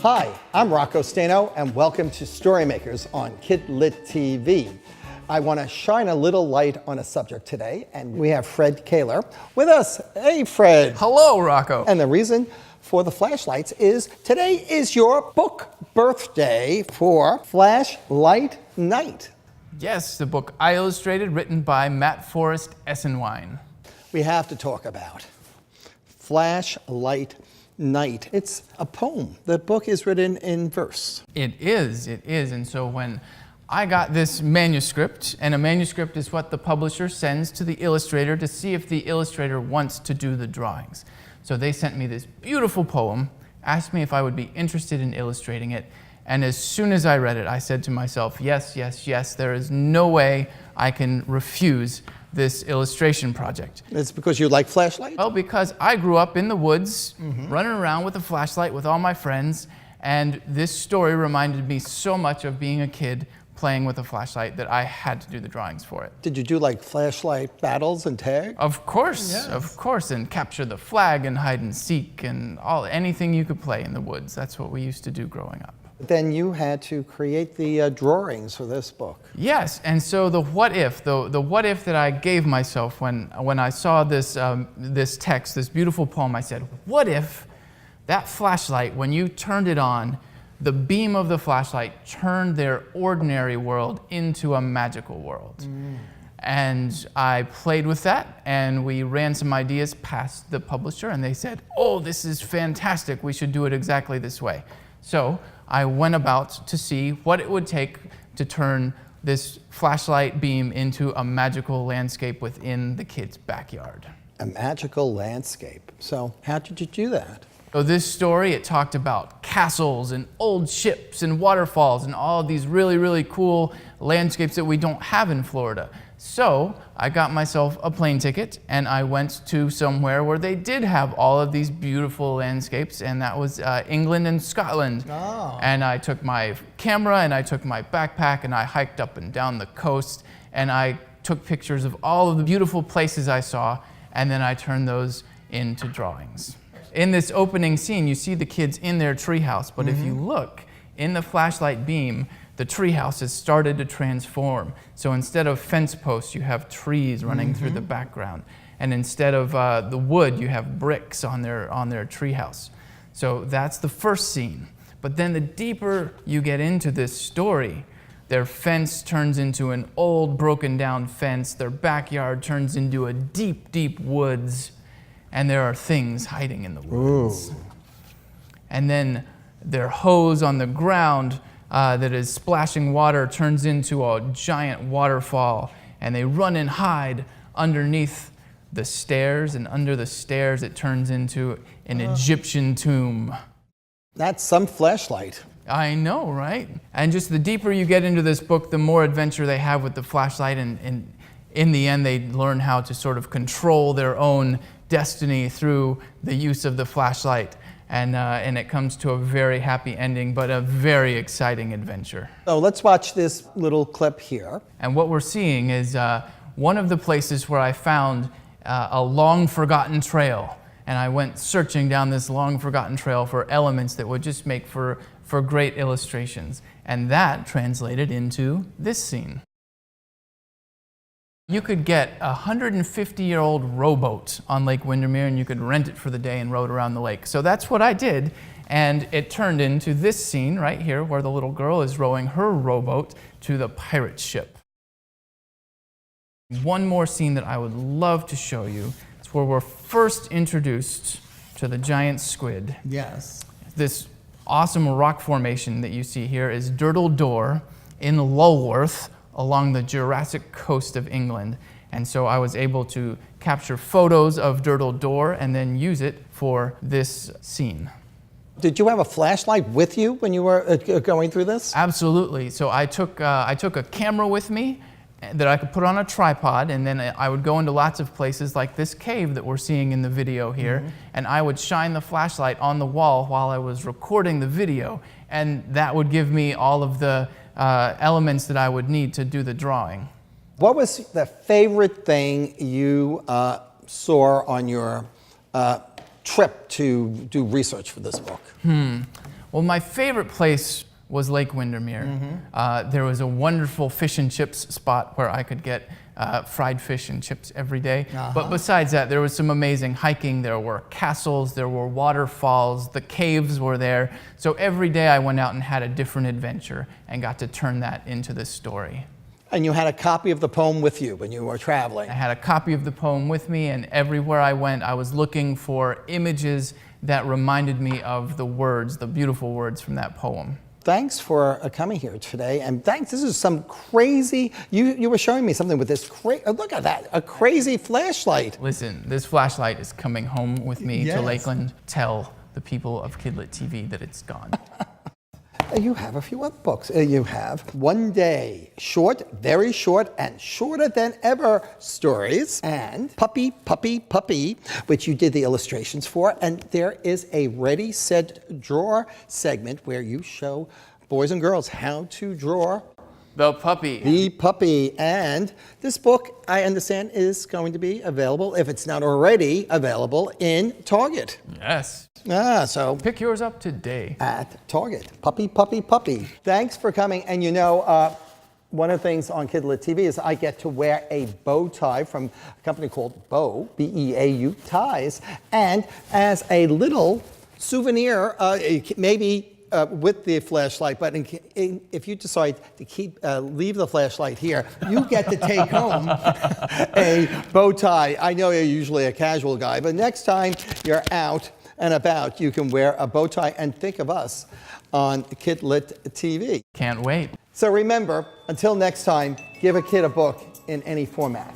Hi, I'm Rocco Staino, and welcome to StoryMakers on KidLit TV. I want to shine a little light on a subject today, and we have Fred Koehler with us. Hey, Fred. Hello, Rocco. And the reason for the flashlights is today is your book birthday for Flashlight Night. Yes, the book I illustrated, written by Matt Forrest Essenwein. We have to talk about Flashlight Night. It's a poem. The book is written in verse. It is. And so when I got this manuscript, and a manuscript is what the publisher sends to the illustrator to see if the illustrator wants to do the drawings. So they sent me this beautiful poem, asked me if I would be interested in illustrating it, and as soon as I read it, I said to myself, yes, yes, yes, there is no way I can refuse this illustration project. It's because you like flashlights? Well, because I grew up in the woods, running around with a flashlight with all my friends, and this story reminded me so much of being a kid playing with a flashlight that I had to do the drawings for it. Did you do like flashlight battles and tag? Of course, Yes. Of course, and capture the flag and hide and seek and anything you could play in the woods. That's what we used to do growing up. Then you had to create the drawings for this book. Yes, and so the what if, the what if that I gave myself when I saw this, this text, this beautiful poem, I said, what if that flashlight, when you turned it on, the beam of the flashlight turned their ordinary world into a magical world. And I played with that, and we ran some ideas past the publisher, and they said, oh, this is fantastic, we should do it exactly this way. So I went about to see what it would take to turn this flashlight beam into a magical landscape within the kids' backyard. A magical landscape. So how did you do that? So this story, it talked about castles and old ships and waterfalls and all of these really, really cool landscapes that we don't have in Florida. So I got myself a plane ticket and I went to somewhere where they did have all of these beautiful landscapes, and that was England and Scotland. Oh. And I took my camera and I took my backpack and I hiked up and down the coast, and I took pictures of all of the beautiful places I saw, and then I turned those into drawings. In this opening scene, you see the kids in their treehouse, but if you look in the flashlight beam, the treehouse has started to transform. So instead of fence posts, you have trees running through the background, and instead of the wood, you have bricks on their treehouse. So that's the first scene. But then the deeper you get into this story, their fence turns into an old, broken down fence. Their backyard turns into a deep, deep woods. And there are things hiding in the woods. Ooh. And then their hose on the ground that is splashing water turns into a giant waterfall, and they run and hide underneath the stairs, and under the stairs it turns into an Egyptian tomb. That's some flashlight. I know, right? And just the deeper you get into this book, the more adventure they have with the flashlight, and in the end they learn how to sort of control their own destiny through the use of the flashlight, and it comes to a very happy ending, but a very exciting adventure. So let's watch this little clip here. And what we're seeing is one of the places where I found a long forgotten trail, and I went searching down this long forgotten trail for elements that would just make for great illustrations, and that translated into this scene. You could get a 150-year-old rowboat on Lake Windermere, and you could rent it for the day and row it around the lake. So that's what I did, and it turned into this scene right here where the little girl is rowing her rowboat to the pirate ship. One more scene that I would love to show you is where we're first introduced to the giant squid. Yes. This awesome rock formation that you see here is Durdle Door in Lulworth, along the Jurassic coast of England. And so I was able to capture photos of Durdle Door and then use it for this scene. Did you have a flashlight with you when you were going through this? Absolutely. So I took a camera with me that I could put on a tripod, and then I would go into lots of places like this cave that we're seeing in the video here, and I would shine the flashlight on the wall while I was recording the video, and that would give me all of the elements that I would need to do the drawing. What was the favorite thing you saw on your trip to do research for this book? Well, my favorite place was Lake Windermere. There was a wonderful fish and chips spot where I could get fried fish and chips every day. But besides that, there was some amazing hiking. There were castles, there were waterfalls, the caves were there. So every day I went out and had a different adventure and got to turn that into this story. And you had a copy of the poem with you when you were traveling. I had a copy of the poem with me, and everywhere I went, I was looking for images that reminded me of the words, the beautiful words from that poem. Thanks for coming here today, and thanks. This is some crazy. You were showing me something with this. Look at that, a crazy flashlight. Listen, this flashlight is coming home with me Yes. to Lakeland. Tell the people of KidLit TV that it's gone. You have a few other books. You have One Day, short, very short, and shorter than ever stories, and Puppy, Puppy, Puppy, which you did the illustrations for. And there is a Ready, Set, Draw segment where you show boys and girls how to draw The puppy. the puppy. And this book, I understand, is going to be available, if it's not already available, in Target. Yes. So Pick yours up today. at Target. Puppy, Puppy, Puppy. Thanks for coming. And you know, one of the things on KidLit TV is I get to wear a bow tie from a company called Bow, B-E-A-U, ties. And as a little souvenir, maybe with the flashlight, but if you decide to leave the flashlight here, you get to take home a bow tie. I know you're usually a casual guy, but next time you're out and about, you can wear a bow tie and think of us on KidLit TV. Can't wait. So remember, until next time, give a kid a book in any format.